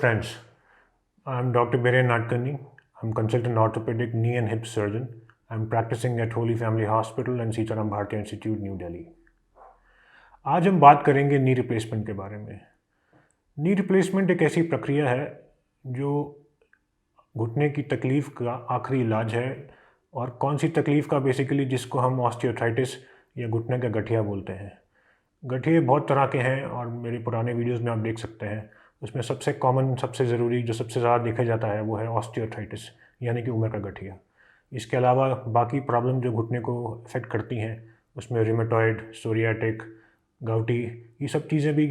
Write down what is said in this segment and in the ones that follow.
friends. I'm Dr. Biren Nadkarni. I'm consultant orthopedic knee and hip surgeon. I'm practicing at Holy Family Hospital and Sitaram Bharti institute New Delhi. आज हम बात करेंगे knee replacement के बारे में। Knee replacement एक ऐसी प्रक्रिया है जो घुटने की तकलीफ़ का आखिरी इलाज है और कौन सी तकलीफ़ का बेसिकली जिसको हम ऑस्टियोआर्थराइटिस या घुटने का गठिया बोलते हैं। गठिए बहुत तरह के हैं और मेरे पुराने वीडियोस में आप देख सकते हैं। उसमें सबसे कॉमन, सबसे ज़रूरी, जो सबसे ज़्यादा देखा जाता है वो है ऑस्टियोआर्थराइटिस यानी कि उम्र का गठिया। इसके अलावा बाकी प्रॉब्लम जो घुटने को अफेक्ट करती हैं उसमें रिमेटॉइड, सोरियाटिक, गाउटी, ये सब चीज़ें भी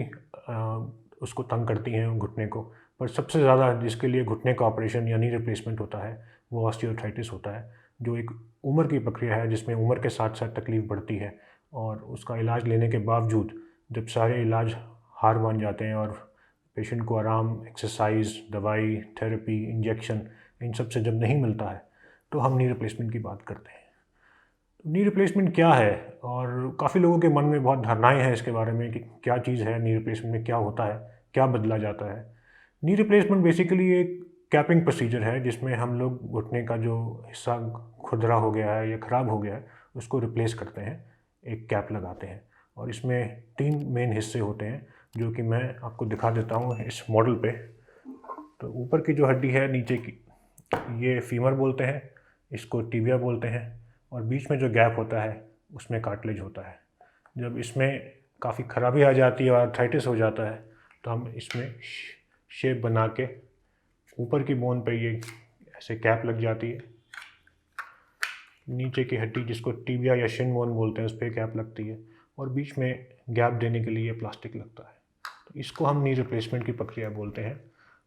उसको तंग करती हैं घुटने को। पर सबसे ज़्यादा जिसके लिए घुटने का ऑपरेशन यानी रिप्लेसमेंट होता है वो ऑस्टियोआर्थराइटिस होता है, जो एक उम्र की प्रक्रिया है जिसमें उम्र के साथ साथ तकलीफ़ बढ़ती है और उसका इलाज लेने के बावजूद जब सारे इलाज हार मान जाते हैं और पेशेंट को आराम, एक्सरसाइज, दवाई, थेरेपी, इंजेक्शन इन सब से जब नहीं मिलता है तो हम नी रिप्लेसमेंट की बात करते हैं। तो नी रिप्लेसमेंट क्या है, और काफ़ी लोगों के मन में बहुत धारणाएं हैं इसके बारे में कि क्या चीज़ है नी रिप्लेसमेंट में, क्या होता है, क्या बदला जाता है। नी रिप्लेसमेंट बेसिकली एक कैपिंग प्रोसीजर है जिसमें हम लोग घुटने का जो हिस्सा खुरदरा हो गया है या ख़राब हो गया है उसको रिप्लेस करते हैं, एक कैप लगाते हैं। और इसमें 3 मेन हिस्से होते हैं जो कि मैं आपको दिखा देता हूँ इस मॉडल पे। तो ऊपर की जो हड्डी है नीचे की, ये फीमर बोलते हैं, इसको टिबिया बोलते हैं, और बीच में जो गैप होता है उसमें कार्टिलेज होता है। जब इसमें काफ़ी खराबी आ जाती है और आर्थराइटिस हो जाता है तो हम इसमें शेप बना के ऊपर की बोन पे ये ऐसे कैप लग जाती है, नीचे की हड्डी जिसको टिबिया या शिन बोन बोलते हैं उस पर कैप लगती है और बीच में गैप देने के लिए प्लास्टिक लगता है। तो इसको हम नी रिप्लेसमेंट की प्रक्रिया बोलते हैं।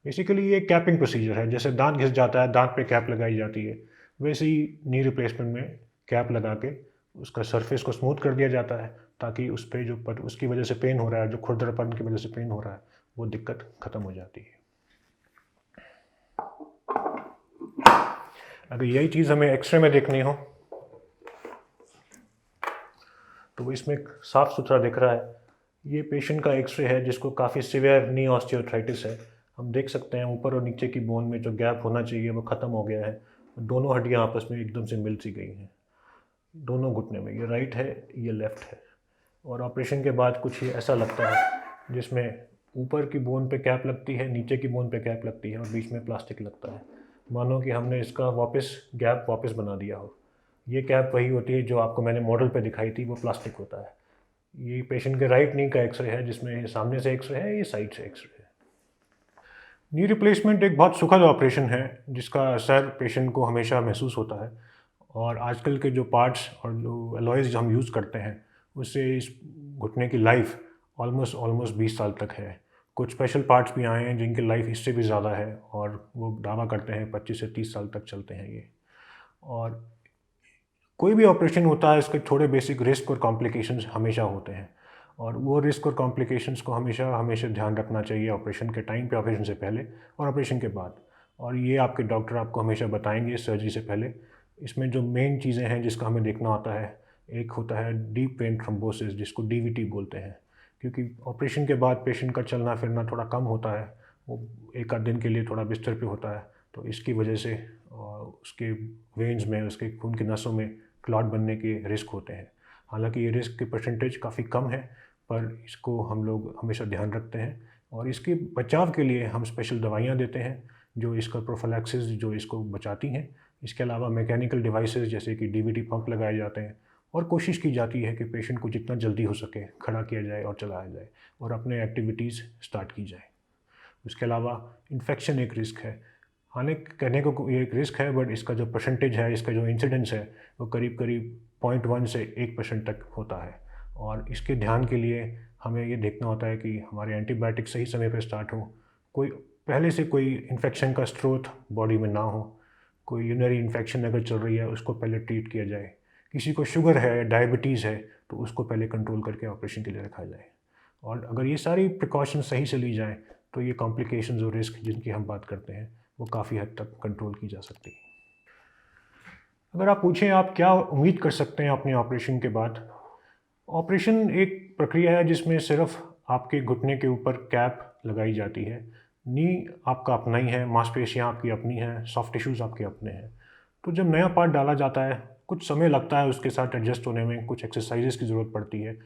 बेसिकली ये कैपिंग प्रोसीजर है, जैसे दांत घिस जाता है दांत पे कैप लगाई जाती है, वैसे ही नी रिप्लेसमेंट में कैप लगा के उसका सरफेस को स्मूथ कर दिया जाता है ताकि उस पर जो उसकी वजह से पेन हो रहा है, जो खुरदरापन की वजह से पेन हो रहा है, वो दिक्कत ख़त्म हो जाती है। अगर यही चीज़ हमें एक्सरे में देखनी हो तो इसमें साफ़ सुथरा दिख रहा है। ये पेशेंट का एक्सरे है जिसको काफ़ी सीवियर नी ऑस्टियोआर्थराइटिस है। हम देख सकते हैं ऊपर और नीचे की बोन में जो गैप होना चाहिए वो ख़त्म हो गया है। दोनों हड्डियाँ आपस में एकदम से मिल सी गई हैं दोनों घुटने में, ये राइट है, ये लेफ़्ट है। और ऑपरेशन के बाद कुछ ये ऐसा लगता है जिसमें ऊपर की बोन पे कैप लगती है, नीचे की बोन पे कैप लगती है और बीच में प्लास्टिक लगता है, मानो कि हमने इसका गैप वापस बना दिया हो। ये कैप वही होती है जो आपको मैंने मॉडल पे दिखाई थी, वो प्लास्टिक होता है। ये पेशेंट के राइट नी का एक्सरे है जिसमें सामने से एक्सरे है, ये साइड से एक्सरे है। नी रिप्लेसमेंट एक बहुत सुखद ऑपरेशन है जिसका असर पेशेंट को हमेशा महसूस होता है और आजकल के जो पार्ट्स और जो एलॉयज़ हम यूज़ करते हैं उससे इस घुटने की लाइफ ऑलमोस्ट 20 साल तक है। कुछ स्पेशल पार्ट्स भी आए हैं जिनकी लाइफ इससे भी ज़्यादा है और वो दावा करते हैं 25 से 30 साल तक चलते हैं ये। और कोई भी ऑपरेशन होता है इसके थोड़े बेसिक रिस्क और कॉम्प्लिकेशंस हमेशा होते हैं और वो रिस्क और कॉम्प्लिकेशंस को हमेशा हमेशा ध्यान रखना चाहिए ऑपरेशन के टाइम पे, ऑपरेशन से पहले और ऑपरेशन के बाद। और ये आपके डॉक्टर आपको हमेशा बताएंगे सर्जरी से पहले। इसमें जो मेन चीज़ें हैं जिसका हमें देखना होता है, एक होता है डीप वेन थ्रोम्बोसिस जिसको डीवीटी बोलते हैं, क्योंकि ऑपरेशन के बाद पेशेंट का चलना फिरना थोड़ा कम होता है, वो एक आध दिन के लिए थोड़ा बिस्तर पे होता है, तो इसकी वजह से उसके वेन्स में, उसके खून की नसों में क्लॉट बनने के रिस्क होते हैं। हालांकि ये रिस्क की परसेंटेज काफ़ी कम है पर इसको हम लोग हमेशा ध्यान रखते हैं और इसके बचाव के लिए हम स्पेशल दवाइयाँ देते हैं जो इसका प्रोफिलैक्सिस, जो इसको बचाती हैं। इसके अलावा मैकेनिकल डिवाइसेस जैसे कि डीवीटी पंप लगाए जाते हैं और कोशिश की जाती है कि पेशेंट को जितना जल्दी हो सके खड़ा किया जाए और चलाया जाए और अपने एक्टिविटीज़ स्टार्ट की जाए। उसके अलावा इन्फेक्शन एक रिस्क है, हालांकि कहने को ये एक रिस्क है बट इसका जो परसेंटेज है, इसका जो इंसिडेंस है वो करीब करीब 0.1 से 1% तक होता है। और इसके ध्यान के लिए हमें ये देखना होता है कि हमारे एंटीबायोटिक सही समय पर स्टार्ट हो, कोई पहले से कोई इन्फेक्शन का स्रोत बॉडी में ना हो, कोई यूरिनरी इन्फेक्शन अगर चल रही है उसको पहले ट्रीट किया जाए, किसी को शुगर है, डायबिटीज़ है तो उसको पहले कंट्रोल करके ऑपरेशन के लिए रखा जाए। और अगर ये सारी प्रिकॉशन सही से ली जाए तो ये कॉम्प्लिकेशंस और रिस्क जिनकी हम बात करते हैं वो काफ़ी हद तक कंट्रोल की जा सकती है। अगर आप पूछें आप क्या उम्मीद कर सकते हैं अपने ऑपरेशन के बाद, ऑपरेशन एक प्रक्रिया है जिसमें सिर्फ आपके घुटने के ऊपर कैप लगाई जाती है नी आपका अपना ही है, मांसपेशियाँ आपकी अपनी हैं, सॉफ्ट टिश्यूज़ आपके अपने हैं। तो जब नया पार्ट डाला जाता है, कुछ समय लगता है उसके साथ एडजस्ट होने में, कुछ एक्सरसाइजेज़ की ज़रूरत पड़ती है।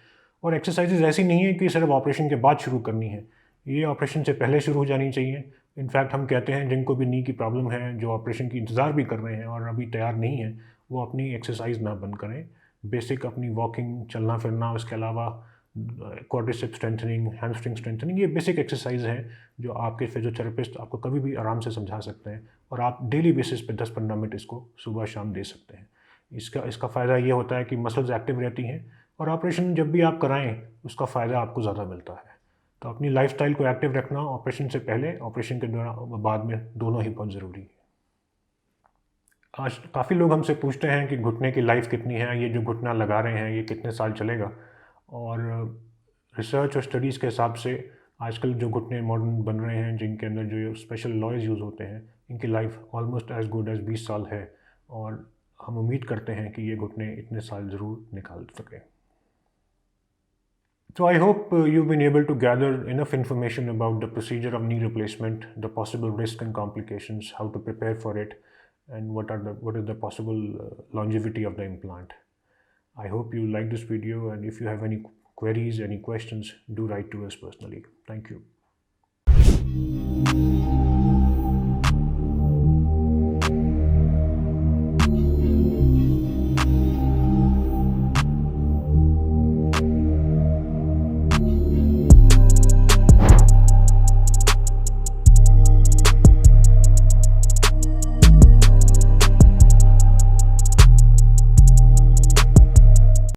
और एक्सरसाइजेज़ ऐसी नहीं है कि सिर्फ ऑपरेशन के बाद शुरू करनी है, ये ऑपरेशन से पहले शुरू हो जानी चाहिए। इनफैक्ट हम कहते हैं जिनको भी नी की प्रॉब्लम है, जो ऑपरेशन की इंतज़ार भी कर रहे हैं और अभी तैयार नहीं हैं, वो अपनी एक्सरसाइज़ ना बंद करें। बेसिक अपनी वॉकिंग, चलना फिरना, उसके अलावा क्वाड्रिसेप स्ट्रेंथनिंग, हैमस्ट्रिंग स्ट्रेंथनिंग, ये बेसिक एक्सरसाइज हैं जो आपके फिजियोथेरेपिस्ट आपको कभी भी आराम से समझा सकते हैं और आप डेली बेसिस पे 10-15 मिनट इसको सुबह शाम दे सकते हैं। इसका इसका फ़ायदा ये होता है कि मसल्स एक्टिव रहती हैं और ऑपरेशन जब भी आप कराएं उसका फ़ायदा आपको ज़्यादा मिलता है। तो अपनी लाइफस्टाइल को एक्टिव रखना ऑपरेशन से पहले, ऑपरेशन के दौरान, बाद में, दोनों ही बहुत ज़रूरी है। आज काफ़ी लोग हमसे पूछते हैं कि घुटने की लाइफ कितनी है, ये जो घुटना लगा रहे हैं ये कितने साल चलेगा। और रिसर्च और स्टडीज़ के हिसाब से आजकल जो घुटने मॉडर्न बन रहे हैं, जिनके अंदर जो स्पेशल लॉयज़ यूज़ होते हैं, इनकी life almost as good as 20 साल है। और हम उम्मीद करते हैं कि ये घुटने इतने साल ज़रूर निकाल सकें। So I hope you've been able to gather enough information about the procedure of knee replacement, the possible risk and complications, how to prepare for it, and what is the possible longevity of the implant. I hope you like this video, and if you have any queries, any questions, do write to us personally. Thank you.